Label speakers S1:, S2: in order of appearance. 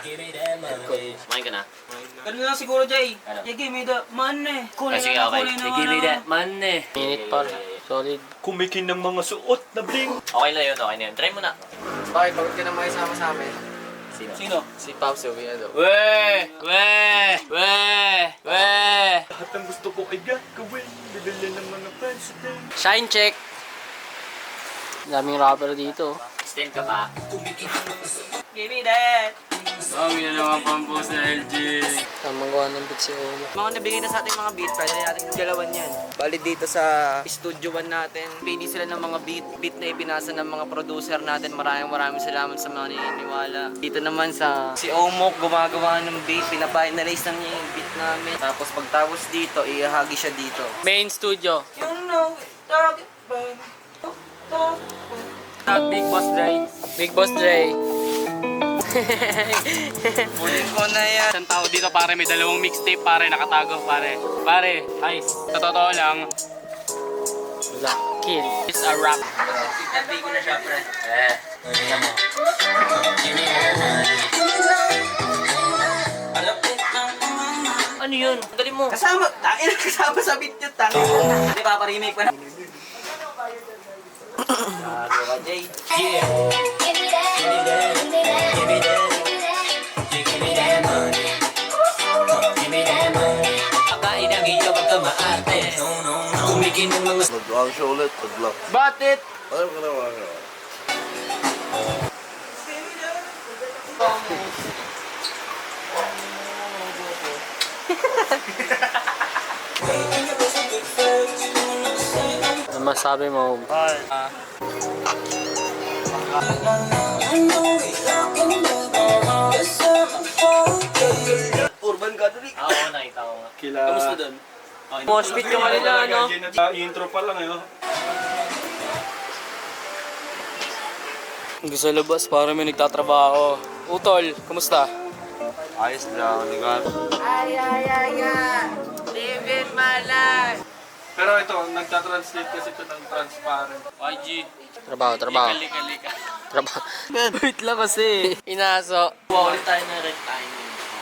S1: Kumain ka na?
S2: Ganun lang siguro, Jay.
S1: Ano?
S2: Jay, give me the money. Kunin
S1: Sige,
S2: na,
S1: okay.
S2: kunin na,
S1: Give me that money.
S3: Minute par. Solid.
S4: Kumikin ng mga suot na bling.
S1: Okay na yun, okay na yun. Try mo na.
S3: Bakit? Pagod ka na makisama sa amin.
S1: Sino?
S2: Sino?
S3: Si Pops, uwi na daw.
S1: Weh! Weh! Weh! Weh!
S4: Lahat ang gusto ko ay gagawin. Bibili ng mga president.
S3: Shine check! Daming rapper dito.
S1: Stand ka pa.
S2: Give me that.
S4: Ang ginagawa pampo sa LG.
S3: Tamang gawa ng beat si Omo.
S2: Mga nabigay na sa ating mga beat, pwede natin galawan yan. Bali dito sa studio 1 natin, pili sila ng mga beat na ibinasa ng mga producer natin. Maraming salamat sa mga naniniwala. Dito naman sa si Omok, gumagawa ng beat, pinapinalize lang niya yung beat namin. Tapos pagtapos dito, ihahagi siya dito.
S3: Main studio.
S2: You know, target bang.
S3: Big Boss Dre. Big Boss Dre.
S2: Kunin ko na yan.
S4: Isang tao dito pare, may dalawang mixtape pare, nakatago pare. Pare, guys, sa totoo lang,
S3: Black Kill.
S4: it's a rap.
S2: Sabi ko na siya, pre.
S1: Tingnan mo. Ano yun? Dali mo.
S2: Kasama sa beat yun, tangin. Hindi, paparimake pa na. Sabi ka, Jay.
S1: Pakain ang iyo pagka maarte. Kumikin ng mga...
S5: Mag-ang siya ulit, mag-lock.
S3: Batit!
S5: Alam ko na mga
S3: Ano masabi mo?
S2: Urban Catholic.
S1: Oo, nakita ko nga.
S4: Kila...
S2: Kamusta doon?
S3: Moshpit yung kanila, no?
S4: Intro pa lang, eh.
S3: Gusto labas para may nagtatrabaho. Utol, kumusta?
S5: ayos lang, hindi ka.
S2: Living my life.
S4: Pero ito, nagta-translate kasi ito ng transparent. YG.
S3: Trabaho.
S4: Lika.
S3: Trabaho. Wait lang kasi. Inaso.
S1: Kuha ulit tayo ng red time.